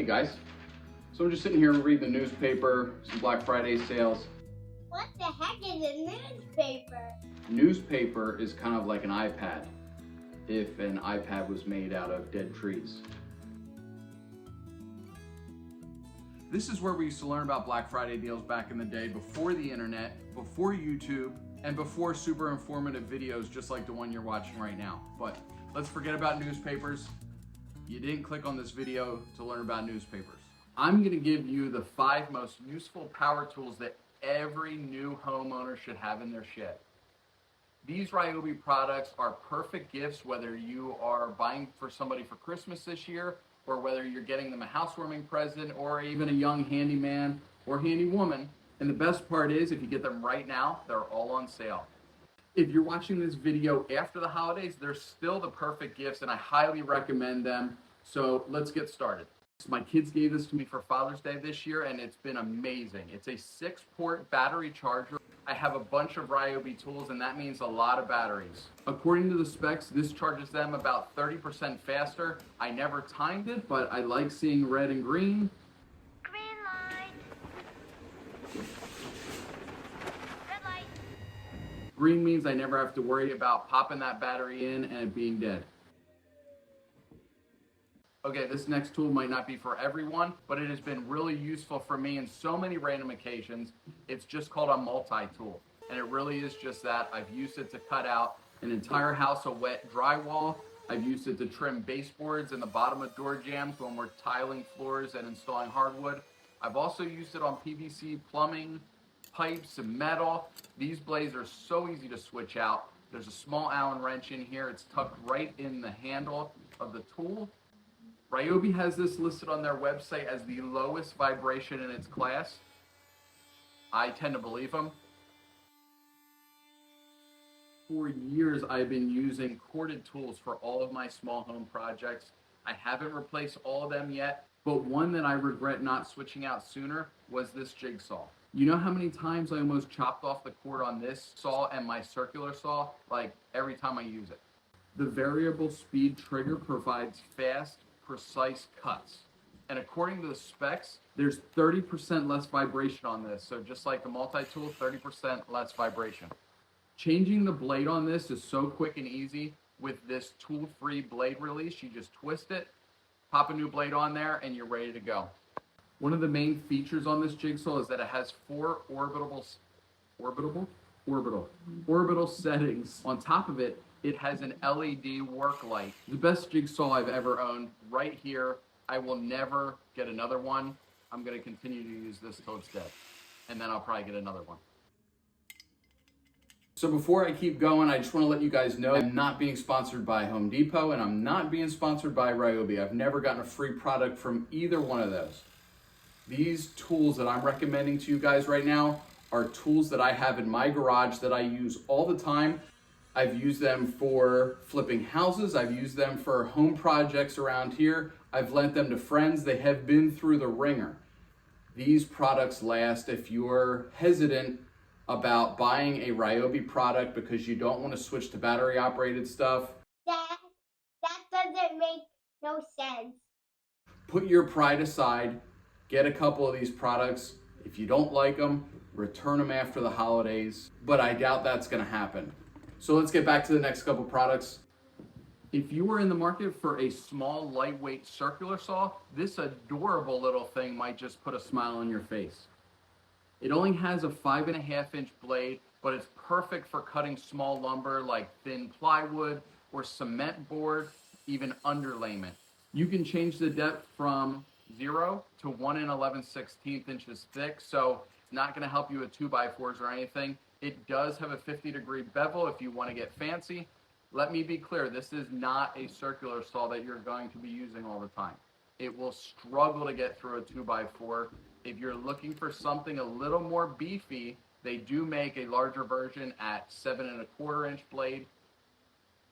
Hey guys, so I'm just sitting here reading the newspaper, some Black Friday sales. What the heck is a newspaper? Newspaper is kind of like an iPad, if an iPad was made out of dead trees. This is where we used to learn about Black Friday deals back in the day, before the internet, before YouTube, and before super informative videos just like the one you're watching right now. But let's forget about newspapers. You didn't click on this video to learn about newspapers. I'm gonna give you the 5 most useful power tools that every new homeowner should have in their shed. These RYOBI products are perfect gifts, whether you are buying for somebody for Christmas this year, or whether you're getting them a housewarming present, or even a young handyman or handy woman. And the best part is, if you get them right now, they're all on sale. If you're watching this video after the holidays, they're still the perfect gifts, and I highly recommend them. So let's get started. My kids gave this to me for Father's Day this year, and it's been amazing. It's a 6-port battery charger. I have a bunch of RYOBI tools, and that means a lot of batteries. According to the specs, this charges them about 30% faster. I never timed it, but I like seeing red and green. Green light. Red light. Green means I never have to worry about popping that battery in and it being dead. Okay, this next tool might not be for everyone, but it has been really useful for me in so many random occasions. It's just called a MultiTool, and it really is just that. I've used it to cut out an entire house of wet drywall. I've used it to trim baseboards in the bottom of door jambs when we're tiling floors and installing hardwood. I've also used it on PVC plumbing, pipes, and metal. These blades are so easy to switch out. There's a small Allen wrench in here. It's tucked right in the handle of the tool. RYOBI has this listed on their website as the lowest vibration in its class. I tend to believe them. For years, I've been using corded tools for all of my small home projects. I haven't replaced all of them yet, but one that I regret not switching out sooner was this Jigsaw. You know how many times I almost chopped off the cord on this saw and my circular saw? Like, every time I use it. The variable speed trigger provides fast, precise cuts. And according to the specs, there's 30% less vibration on this. So just like the MultiTool, 30% less vibration. Changing the blade on this is so quick and easy with this tool-free blade release. You just twist it, pop a new blade on there, and you're ready to go. One of the main features on this Jigsaw is that it has 4 orbital settings. On top of it, it has an LED work light. The best Jigsaw I've ever owned, right here. I will never get another one. I'm gonna continue to use this till it's dead. And then I'll probably get another one. So before I keep going, I just wanna let you guys know I'm not being sponsored by Home Depot, and I'm not being sponsored by RYOBI. I've never gotten a free product from either one of those. These tools that I'm recommending to you guys right now are tools that I have in my garage that I use all the time. I've used them for flipping houses. I've used them for home projects around here. I've lent them to friends. They have been through the ringer. These products last. If you're hesitant about buying a RYOBI product because you don't want to switch to battery operated stuff, That doesn't make no sense. put your pride aside, get a couple of these products. If you don't like them, return them after the holidays, but I doubt that's gonna happen. So let's get back to the next couple products. If you were in the market for a small, lightweight circular saw, this adorable little thing might just put a smile on your face. It only has a 5.5-inch blade, but it's perfect for cutting small lumber like thin plywood or cement board, even underlayment. You can change the depth from 0 to 1 11/16 inches thick, so it's not gonna help you with 2x4s or anything. It does have a 50-degree bevel if you want to get fancy. Let me be clear, this is not a circular saw that you're going to be using all the time. It will struggle to get through a 2x4. If you're looking for something a little more beefy, they do make a larger version at 7.25-inch blade.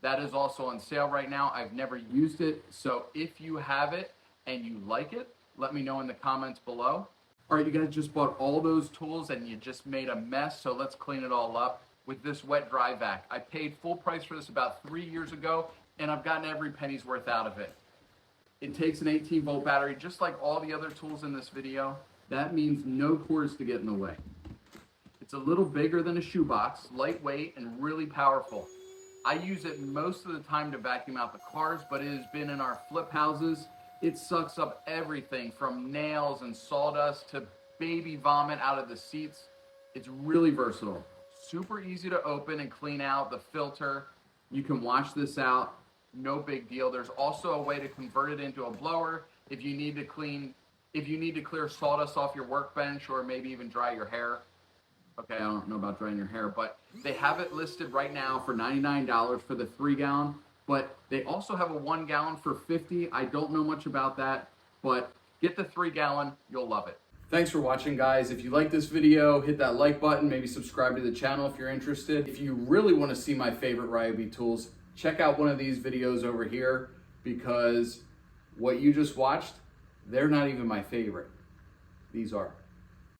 That is also on sale right now. I've never used it, so if you have it and you like it, let me know in the comments below. All right, you guys just bought all those tools and you just made a mess, so let's clean it all up with this wet dry vac. I paid full price for this about 3 years ago, and I've gotten every penny's worth out of it. It takes an 18-volt battery, just like all the other tools in this video. That means no cords to get in the way. It's a little bigger than a shoebox, lightweight, and really powerful. I use it most of the time to vacuum out the cars, but it has been in our flip houses. It sucks up everything from nails and sawdust to baby vomit out of the seats. It's really versatile. Super easy to open and clean out the filter. You can wash this out, no big deal. There's also a way to convert it into a blower if you need to clear sawdust off your workbench or maybe even dry your hair. Okay, I don't know about drying your hair, but they have it listed right now for $99 for the 3-gallon, but they also have a 1-gallon for $50. I don't know much about that, but get the 3-gallon, you'll love it. Thanks for watching, guys. If you like this video, hit that like button, maybe subscribe to the channel if you're interested. If you really want to see my favorite RYOBI tools, check out one of these videos over here, because what you just watched, they're not even my favorite. These are.